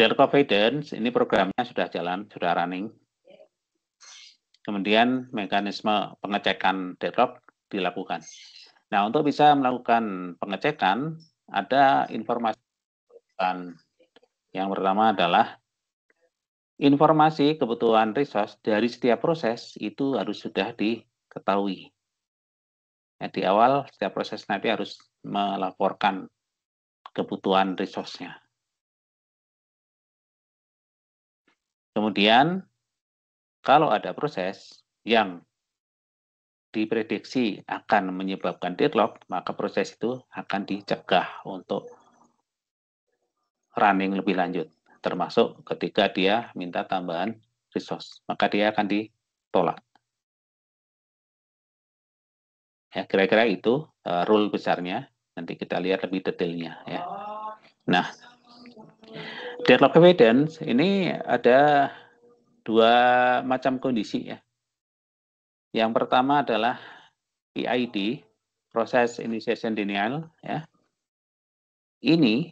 Deadlock avoidance ini programnya sudah jalan, sudah running. Kemudian mekanisme pengecekan deadlock dilakukan. Nah, untuk bisa melakukan pengecekan, ada informasi. Yang pertama adalah informasi kebutuhan resource dari setiap proses itu harus sudah diketahui. Ya, di awal setiap proses nanti harus melaporkan kebutuhan resource-nya. Kemudian, kalau ada proses yang diprediksi akan menyebabkan deadlock, maka proses itu akan dicegah untuk running lebih lanjut, termasuk ketika dia minta tambahan resource, maka dia akan ditolak. Ya, kira-kira itu rule besarnya. Nanti kita lihat lebih detailnya. Ya. Nah, deadlock avoidance ini ada dua macam kondisi ya. Yang pertama adalah PID, Process Initiation Denial. Ya. Ini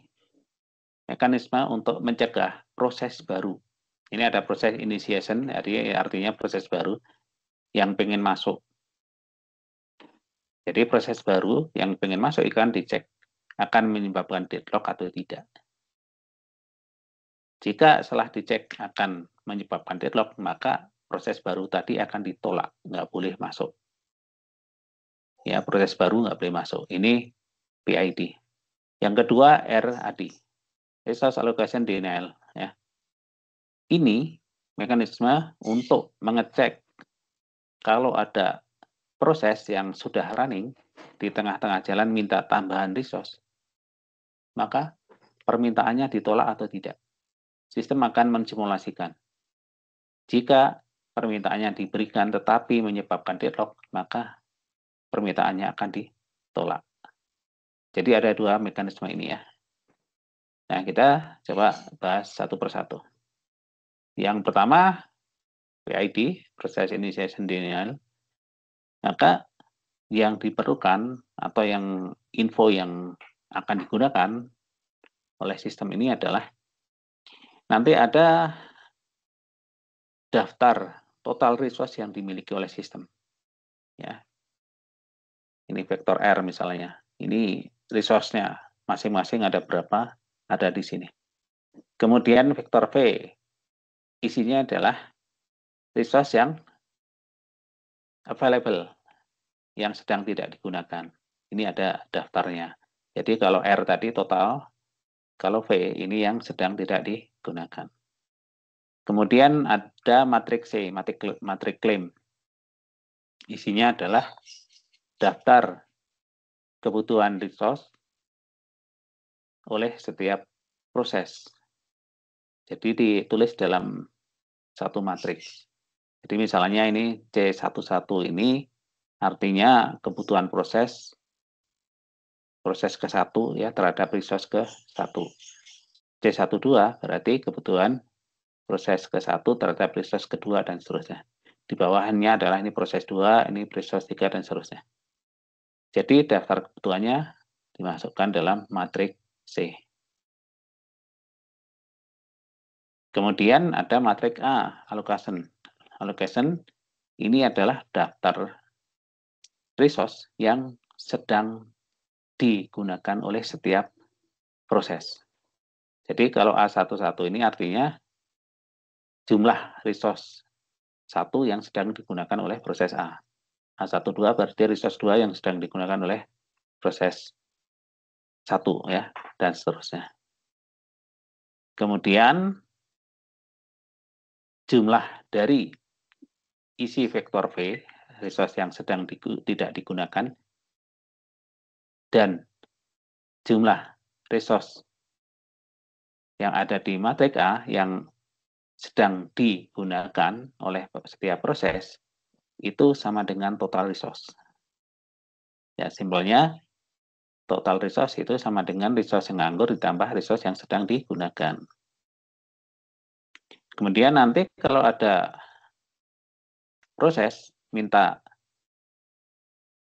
mekanisme untuk mencegah proses baru. Ini ada proses initiation, artinya proses baru yang pengen masuk. Jadi proses baru yang pengen masuk ikan dicek akan menyebabkan deadlock atau tidak. Jika setelah dicek akan menyebabkan deadlock, maka proses baru tadi akan ditolak, nggak boleh masuk. Ya, proses baru nggak boleh masuk. Ini PID. Yang kedua RAD, Resource Allocation Denial. Ya. Ini mekanisme untuk mengecek kalau ada proses yang sudah running di tengah-tengah jalan minta tambahan resource, maka permintaannya ditolak atau tidak. Sistem akan mensimulasikan. Jika permintaannya diberikan tetapi menyebabkan deadlock, maka permintaannya akan ditolak. Jadi ada dua mekanisme ini ya. Nah, kita coba bahas satu persatu. Yang pertama, PID, Process Initiation Denial. Maka yang diperlukan atau yang info yang akan digunakan oleh sistem ini adalah nanti ada daftar total resource yang dimiliki oleh sistem. Ya. Ini vektor R misalnya. Ini resource-nya masing-masing ada berapa, ada di sini. Kemudian vektor V, isinya adalah resource yang available, yang sedang tidak digunakan. Ini ada daftarnya. Jadi kalau R tadi total, kalau V ini yang sedang tidak digunakan. Kemudian ada matriks C, matriks claim. Isinya adalah daftar kebutuhan resource oleh setiap proses. Jadi ditulis dalam satu matriks. Jadi misalnya ini C11 ini artinya kebutuhan proses ke-1 ya terhadap resource ke-1. C12 berarti kebutuhan proses ke-1 terhadap resource ke-2 dan seterusnya. Di bawahnya adalah ini proses 2, ini resource 3 dan seterusnya. Jadi daftar kebutuhannya dimasukkan dalam matriks C. Kemudian ada matriks A, allocation. Allocation ini adalah daftar resource yang sedang digunakan oleh setiap proses. Jadi kalau A11 ini artinya jumlah resource 1 yang sedang digunakan oleh proses A. A12 berarti resource 2 yang sedang digunakan oleh proses 1 ya, dan seterusnya. Kemudian jumlah dari isi vektor V, resource yang sedang tidak digunakan, dan jumlah resource yang ada di matriks A yang sedang digunakan oleh setiap proses, itu sama dengan total resource. Ya, simbolnya total resource itu sama dengan resource yang nganggur ditambah resource yang sedang digunakan. Kemudian nanti kalau ada proses minta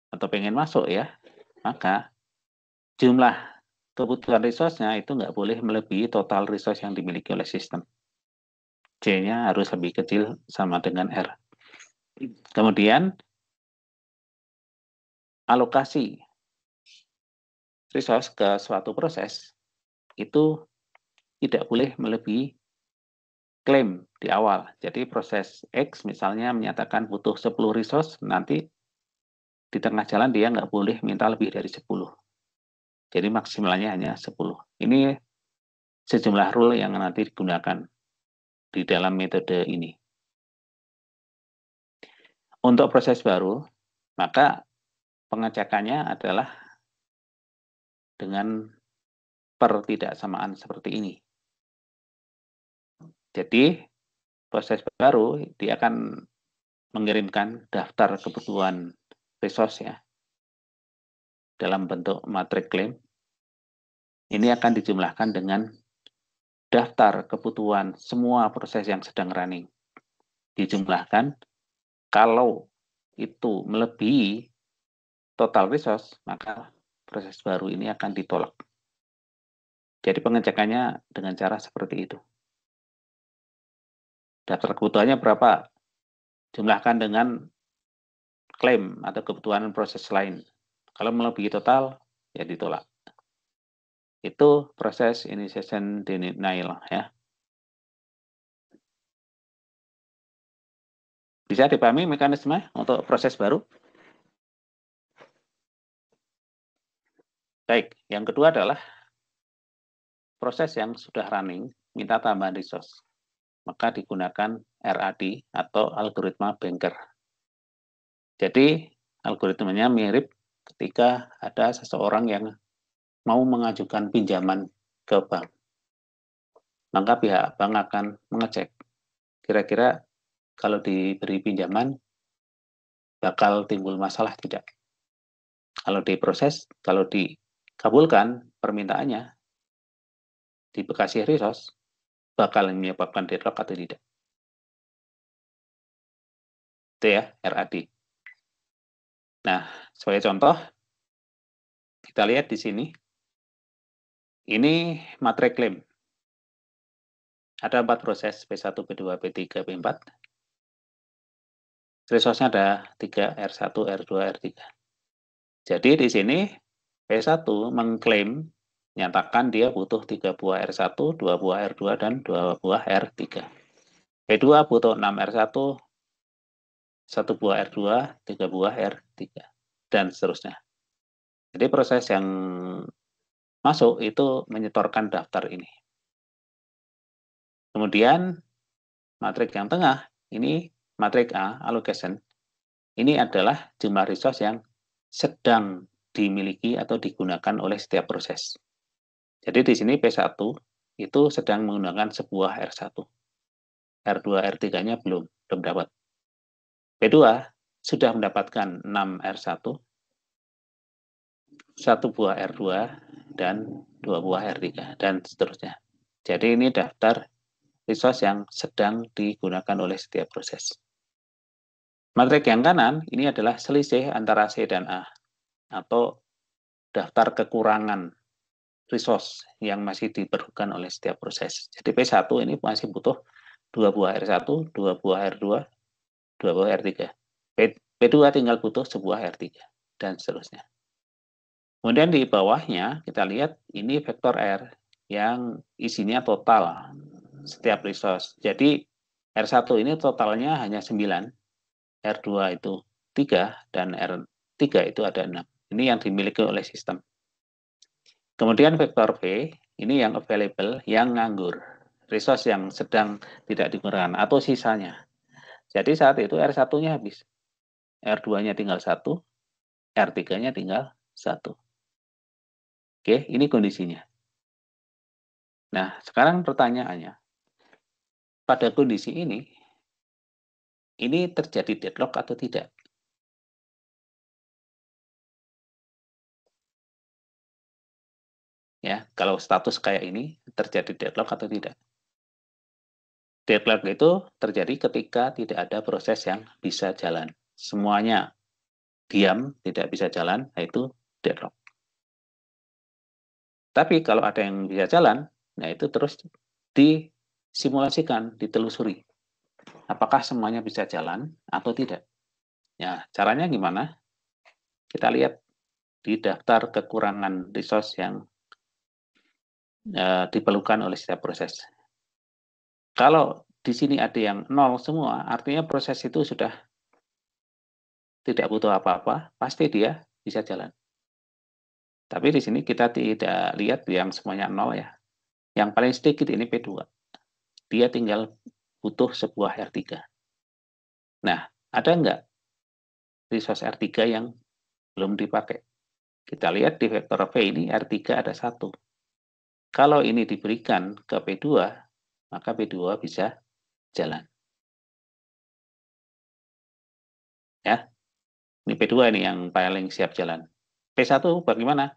atau pengen masuk ya, maka jumlah kebutuhan resource-nya itu nggak boleh melebihi total resource yang dimiliki oleh sistem. J-nya harus lebih kecil sama dengan R. Kemudian, alokasi resource ke suatu proses itu tidak boleh melebihi klaim di awal. Jadi proses X misalnya menyatakan butuh 10 resource, nanti di tengah jalan dia nggak boleh minta lebih dari 10. Jadi maksimalnya hanya 10. Ini sejumlah rule yang nanti digunakan di dalam metode ini. Untuk proses baru, maka pengecekannya adalah dengan pertidaksamaan seperti ini. Jadi, proses baru dia akan mengirimkan daftar kebutuhan resource ya dalam bentuk matriks klaim. Ini akan dijumlahkan dengan daftar kebutuhan semua proses yang sedang running. Dijumlahkan, kalau itu melebihi total resource, maka proses baru ini akan ditolak. Jadi pengecekannya dengan cara seperti itu. Daftar kebutuhannya berapa? Jumlahkan dengan klaim atau kebutuhan proses lain. Kalau melebihi total, ya ditolak. Itu proses initiation denial ya. Bisa dipahami mekanisme untuk proses baru? Baik, yang kedua adalah proses yang sudah running minta tambahan resource. Maka digunakan RAD atau algoritma banker. Jadi algoritmanya mirip ketika ada seseorang yang mau mengajukan pinjaman ke bank. Maka pihak bank akan mengecek kira-kira kalau diberi pinjaman bakal timbul masalah tidak. Kalau diproses, kalau dikabulkan permintaannya, dikasih resource, bakal menyebabkan deadlock atau tidak. Itu ya, RAD. Nah, sebagai contoh, kita lihat di sini. Ini matriks klaim. Ada 4 proses, P1, P2, P3, P4. Resource-nya ada 3, R1, R2, R3. Jadi di sini P1 mengklaim, nyatakan dia butuh 3 buah R1, 2 buah R2, dan 2 buah R3. P2 butuh 6 R1, 1 buah R2, 3 buah R3, dan seterusnya. Jadi proses yang masuk itu menyetorkan daftar ini. Kemudian matriks yang tengah, ini matriks A, allocation, ini adalah jumlah resource yang sedang dimiliki atau digunakan oleh setiap proses. Jadi di sini P1 itu sedang menggunakan sebuah R1. R2, R3-nya belum dapat. P2 sudah mendapatkan 6 R1, 1 buah R2, dan 2 buah R3, dan seterusnya. Jadi ini daftar resource yang sedang digunakan oleh setiap proses. Matriks yang kanan ini adalah selisih antara C dan A, atau daftar kekurangan resource yang masih diperlukan oleh setiap proses. Jadi P1 ini masih butuh 2 buah R1, 2 buah R2, 2 buah R3. P2 tinggal butuh sebuah R3, dan seterusnya. Kemudian di bawahnya kita lihat ini vektor R yang isinya total setiap resource. Jadi R1 ini totalnya hanya 9, R2 itu 3, dan R3 itu ada 6. Ini yang dimiliki oleh sistem. Kemudian vektor V, ini yang available, yang nganggur. Resource yang sedang tidak digunakan, atau sisanya. Jadi saat itu R1-nya habis. R2-nya tinggal 1, R3-nya tinggal 1. Oke, ini kondisinya. Nah, sekarang pertanyaannya. Pada kondisi ini terjadi deadlock atau tidak? Ya, kalau status kayak ini terjadi deadlock atau tidak? Deadlock itu terjadi ketika tidak ada proses yang bisa jalan. Semuanya diam, tidak bisa jalan, yaitu deadlock. Tapi kalau ada yang bisa jalan, nah itu terus disimulasikan, ditelusuri. Apakah semuanya bisa jalan atau tidak? Ya, caranya gimana? Kita lihat di daftar kekurangan resource yang diperlukan oleh setiap proses. Kalau di sini ada yang nol semua, artinya proses itu sudah tidak butuh apa-apa, pasti dia bisa jalan. Tapi di sini kita tidak lihat yang semuanya nol ya. Yang paling sedikit ini P2. Dia tinggal butuh sebuah R3. Nah, ada nggak resource R3 yang belum dipakai? Kita lihat di vektor V ini R3 ada 1. Kalau ini diberikan ke P2, maka P2 bisa jalan. Ya, ini P2 ini yang paling siap jalan. P1 bagaimana?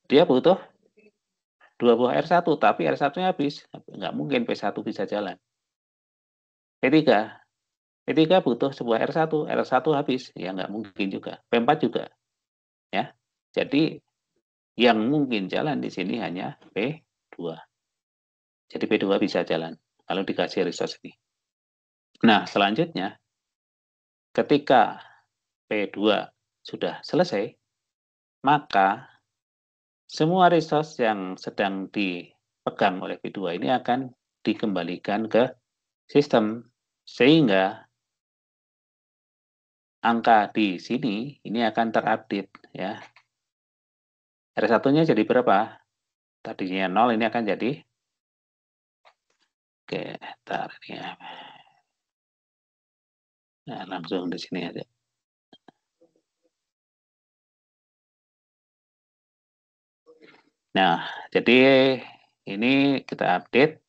Dia butuh 2 buah R1, tapi R1-nya habis. Nggak mungkin P1 bisa jalan. P3, P3 butuh sebuah R1, R1 habis. Ya nggak mungkin juga. P4 juga. Ya, jadi yang mungkin jalan di sini hanya P2. Jadi P2 bisa jalan kalau dikasih resource ini. Nah, selanjutnya ketika P2 sudah selesai, maka semua resource yang sedang dipegang oleh P2 ini akan dikembalikan ke sistem, sehingga angka di sini ini akan terupdate ya. R1-nya jadi berapa? Tadinya 0, ini akan jadi, oke, ntar ya. Nah, langsung di sini aja. Nah, jadi ini kita update.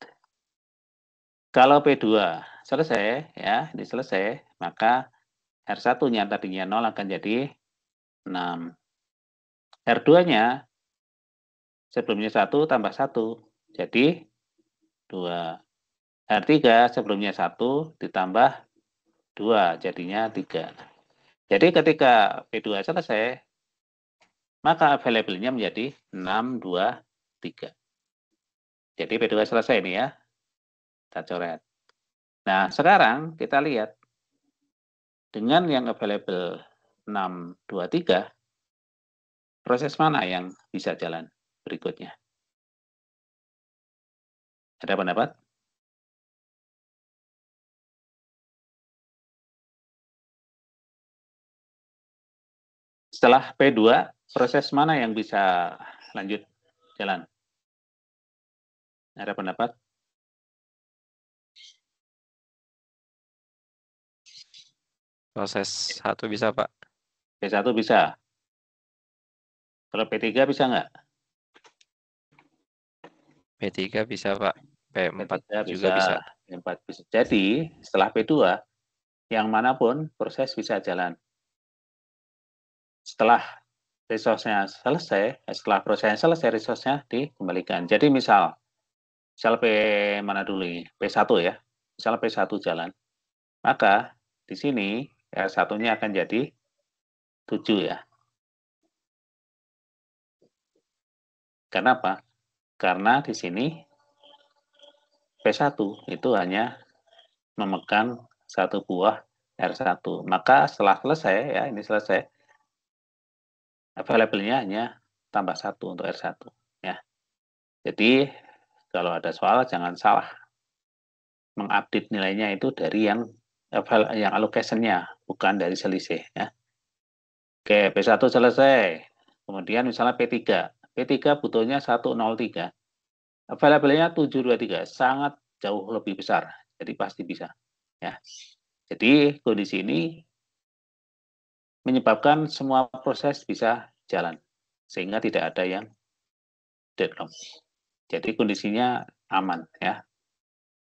Kalau P2 selesai, ya, ini selesai, maka R1-nya tadinya 0 akan jadi 6. R2-nya sebelumnya 1 tambah 1, jadi 2. R3 sebelumnya 1 ditambah 2, jadinya 3. Jadi ketika P2 selesai, maka available-nya menjadi 6, 2, 3. Jadi P2 selesai ini ya, kita coret. Nah, sekarang kita lihat dengan yang available 6, 2, 3, proses mana yang bisa jalan berikutnya? Ada pendapat? Setelah P2, proses mana yang bisa lanjut jalan? Ada pendapat? Proses 1 bisa, Pak. P1 bisa. Kalau P3 bisa nggak? P3 bisa, Pak. P4 P3 juga bisa. bisa. P4 bisa. Jadi, setelah P2, yang manapun proses bisa jalan. Setelah resource-nya selesai, setelah prosesnya selesai, resource-nya dikembalikan. Jadi misal P mana dulu ini? P1 ya. Misal P1 jalan. Maka di sini R1-nya akan jadi 7 ya. Karena apa? Karena di sini P1 itu hanya memegang satu buah R1. Maka setelah selesai ya, ini selesai, available-nya hanya tambah 1 untuk R1 ya. Jadi kalau ada soal jangan salah mengupdate nilainya itu dari yang allocation-nya, bukan dari selisih ya. Oke, P1 selesai. Kemudian misalnya P3. P3 butuhnya 103. Available-nya 723, sangat jauh lebih besar. Jadi pasti bisa ya. Jadi kondisi ini menyebabkan semua proses bisa jalan sehingga tidak ada yang deadlock. Jadi kondisinya aman ya.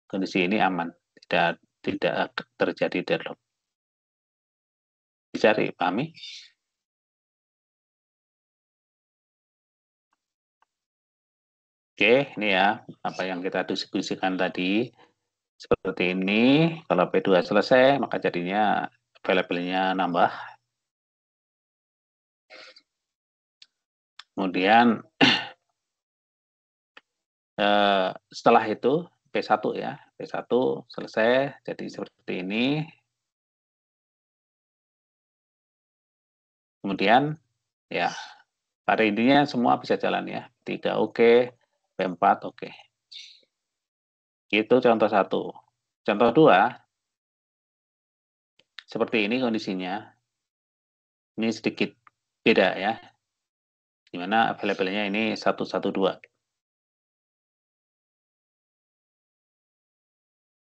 Kondisi ini aman, tidak terjadi deadlock. Dicari, pahami? Oke, ini ya apa yang kita diskusikan tadi. Seperti ini, kalau P2 selesai, maka jadinya available-nya nambah. Kemudian Setelah itu P1 ya, P1 selesai jadi seperti ini. Kemudian ya pada intinya semua bisa jalan ya. 3 oke, P4 oke. Itu contoh 1. Contoh 2 seperti ini kondisinya. Ini sedikit beda ya. Dimana available-nya ini 112.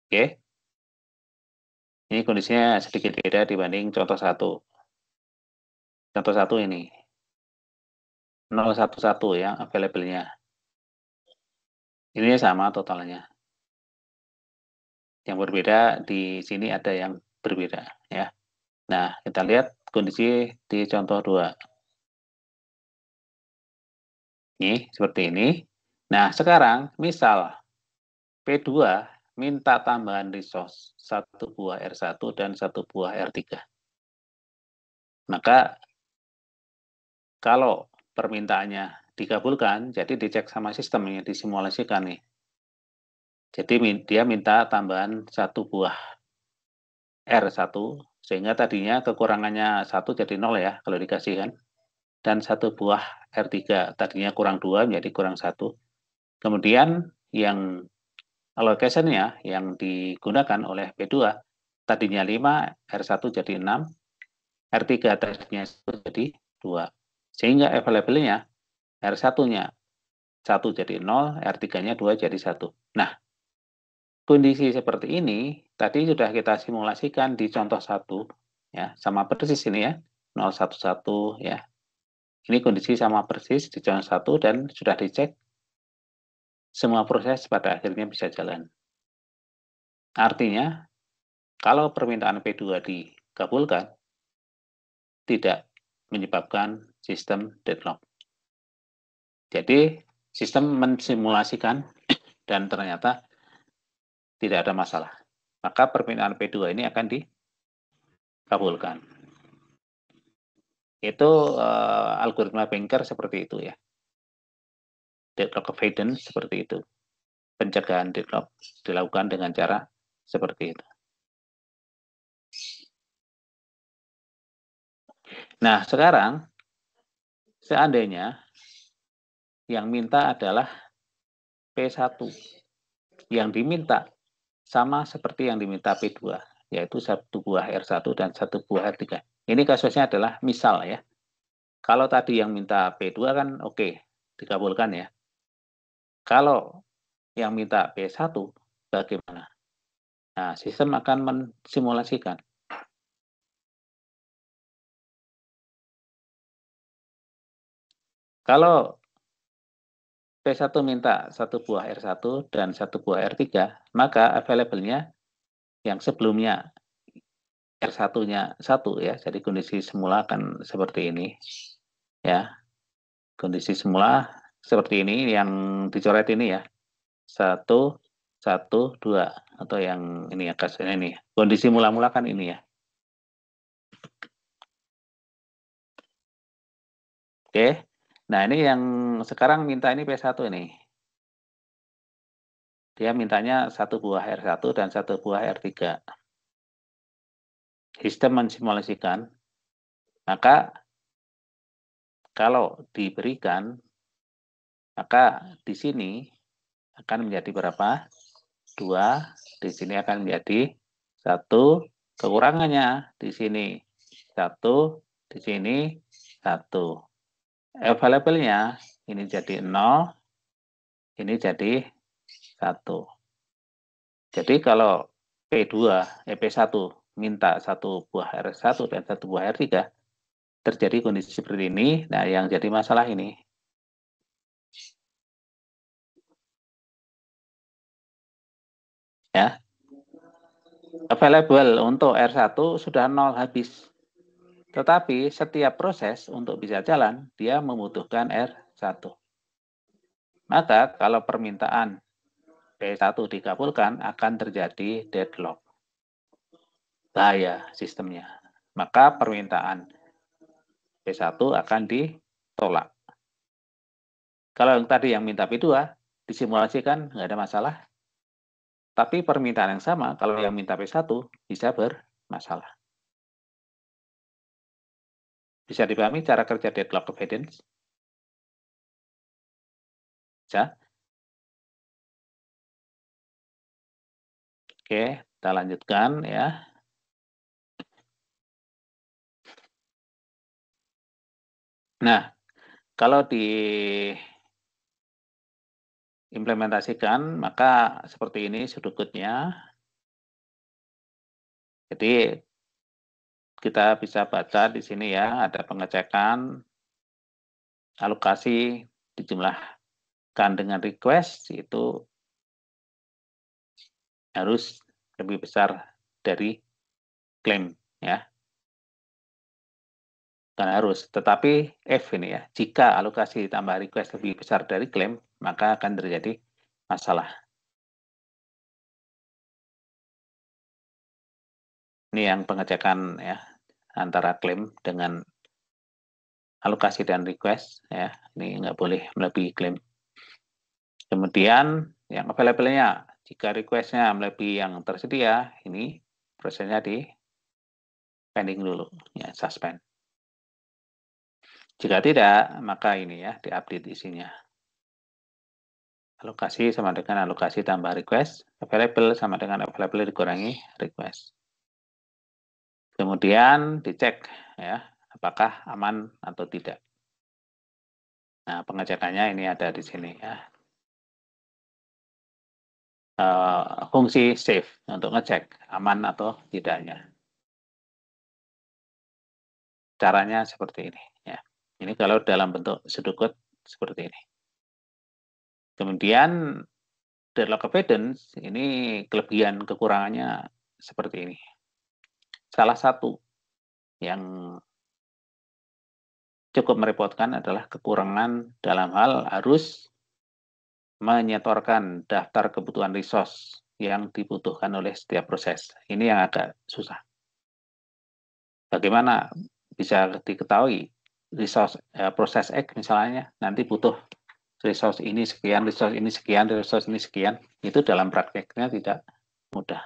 Oke. Ini kondisinya sedikit beda dibanding contoh 1. Contoh 1 ini. 011 ya available-nya. Ini sama totalnya. Yang berbeda di sini ada yang berbeda ya. Nah, kita lihat kondisi di contoh 2. Ini seperti ini. Nah, sekarang misal P2 minta tambahan resource 1 buah R1 dan 1 buah R3. Maka kalau permintaannya dikabulkan, jadi dicek sama sistemnya, disimulasikan nih. Jadi dia minta tambahan 1 buah R1, sehingga tadinya kekurangannya 1 jadi 0 ya, kalau dikasih kan. Dan 1 buah R3, tadinya kurang 2 menjadi kurang 1. Kemudian yang allocation-nya yang digunakan oleh P2, tadinya 5, R1 jadi 6, R3 tadinya 1 jadi 2. Sehingga available-nya R1-nya 1 jadi 0, R3-nya 2 jadi 1. Nah, kondisi seperti ini tadi sudah kita simulasikan di contoh 1 ya, sama persis ini ya, 011 ya. Ini kondisi sama persis di contoh 1 dan sudah dicek semua proses pada akhirnya bisa jalan. Artinya, kalau permintaan P2 dikabulkan, tidak menyebabkan sistem deadlock. Jadi, sistem mensimulasikan dan ternyata tidak ada masalah. Maka permintaan P2 ini akan dikabulkan. Itu algoritma Banker seperti itu ya. Deadlock avoidance seperti itu. Pencegahan deadlock dilakukan dengan cara seperti itu. Nah, sekarang seandainya yang minta adalah P1. Yang diminta sama seperti yang diminta P2, yaitu 1 buah R1 dan 1 buah R3. Ini kasusnya adalah misal ya. Kalau tadi yang minta P2 kan oke, dikabulkan ya. Kalau yang minta P1 bagaimana? Nah, sistem akan mensimulasikan. Kalau P1 minta 1 buah R1 dan 1 buah R3, maka available-nya yang sebelumnya R1-nya 1 ya, jadi kondisi semula akan seperti ini. Ya, kondisi semula seperti ini, yang dicoret ini ya. 1, 1, 2. Atau yang ini ya, kasusnya ini. Kondisi mula-mula kan ini ya. Oke. Nah, ini yang sekarang minta ini P1 nih. Dia mintanya 1 buah R1 dan 1 buah R3. Sistem mensimulasikan, maka kalau diberikan, maka di sini akan menjadi berapa? 2, di sini akan menjadi 1, kekurangannya di sini 1, di sini 1. Available-nya ini jadi 0, ini jadi 1. Jadi kalau P1 minta 1 buah R1 dan 1 buah R3, terjadi kondisi seperti ini. Nah, yang jadi masalah ini. Ya. Available untuk R1 sudah 0 habis. Tetapi setiap proses untuk bisa jalan, dia membutuhkan R1. Maka kalau permintaan P1 dikabulkan, akan terjadi deadlock. Bahaya sistemnya. Maka permintaan P1 akan ditolak. Kalau yang tadi yang minta P2, disimulasikan, nggak ada masalah. Tapi permintaan yang sama, kalau yang minta P1 bisa bermasalah. Bisa dipahami cara kerja deadlock avoidance? Bisa? Oke, kita lanjutkan ya. Nah, kalau diimplementasikan, maka seperti ini sudutnya. Jadi kita bisa baca di sini ya, ada pengecekan alokasi dijumlahkan dengan request itu harus lebih besar dari klaim ya. Bukan harus, tetapi if ini ya, jika alokasi tambah request lebih besar dari klaim, maka akan terjadi masalah. Ini yang pengecekan ya antara klaim dengan alokasi dan request ya. Ini nggak boleh melebihi klaim. Kemudian yang available-nya, jika request-nya melebihi yang tersedia, ini prosesnya di pending dulu ya, suspend. Jika tidak, maka ini ya diupdate isinya. Alokasi sama dengan alokasi tambah request, available sama dengan available dikurangi request. Kemudian dicek ya, apakah aman atau tidak. Nah, pengecekannya ini ada di sini ya. Fungsi save untuk ngecek aman atau tidaknya. Caranya seperti ini ya. Ini kalau dalam bentuk sedukut seperti ini. Kemudian deadlock avoidance ini kelebihan kekurangannya seperti ini. Salah satu yang cukup merepotkan adalah kekurangan dalam hal harus menyetorkan daftar kebutuhan resource yang dibutuhkan oleh setiap proses. Ini yang agak susah. Bagaimana bisa diketahui resource proses X misalnya nanti butuh resource ini sekian, resource ini sekian, resource ini sekian, itu dalam prakteknya tidak mudah.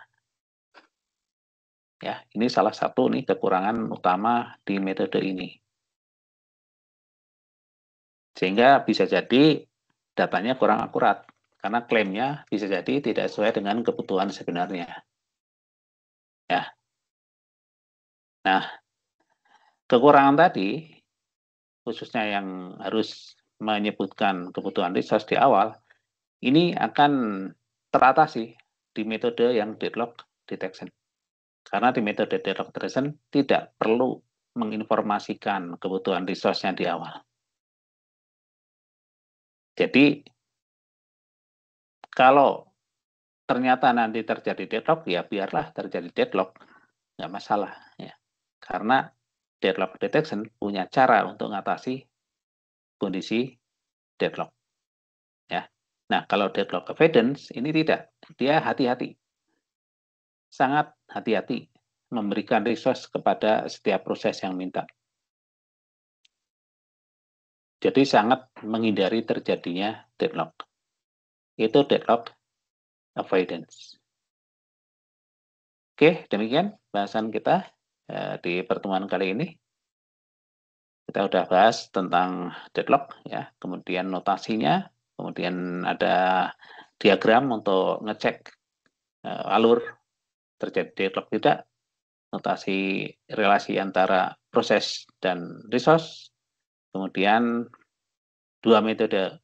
Ya, ini salah satu nih kekurangan utama di metode ini. Sehingga bisa jadi datanya kurang akurat karena klaimnya bisa jadi tidak sesuai dengan kebutuhan sebenarnya. Ya. Nah, kekurangan tadi khususnya yang harus menyebutkan kebutuhan resource di awal ini akan teratasi di metode yang deadlock detection. Karena di metode deadlock detection tidak perlu menginformasikan kebutuhan resource-nya di awal. Jadi, kalau ternyata nanti terjadi deadlock, ya biarlah terjadi deadlock. Nggak masalah. Ya. Karena deadlock detection punya cara untuk mengatasi kondisi deadlock. Ya. Nah, kalau deadlock avoidance, ini tidak. Dia hati-hati. Sangat hati-hati memberikan resource kepada setiap proses yang minta. Jadi sangat menghindari terjadinya deadlock. Itu deadlock avoidance. Oke, demikian bahasan kita di pertemuan kali ini. Kita sudah bahas tentang deadlock, ya, kemudian notasinya, kemudian ada diagram untuk ngecek alur terjadi deadlock tidak, notasi relasi antara proses dan resource, kemudian dua metode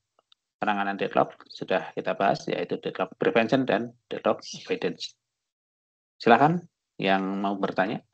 penanganan deadlock sudah kita bahas, yaitu deadlock prevention dan deadlock avoidance. Silakan yang mau bertanya.